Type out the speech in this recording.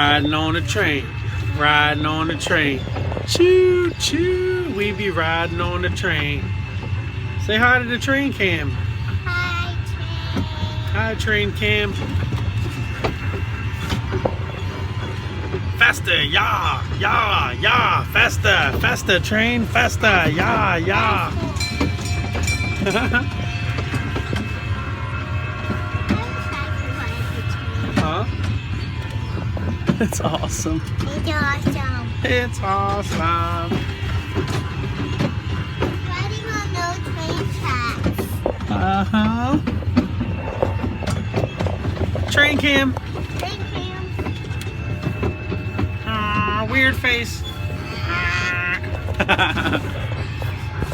Riding on a train, riding on a train. Choo choo, we be riding on the train. Say hi to the train cam. Hi, train. Hi train cam. Faster, yeah, yeah, yeah. Faster, faster train, faster, yeah, yeah. Huh? It's awesome. It's awesome. It's awesome. Riding on those train tracks. Uh-huh. Train cam. Train cam. Weird face.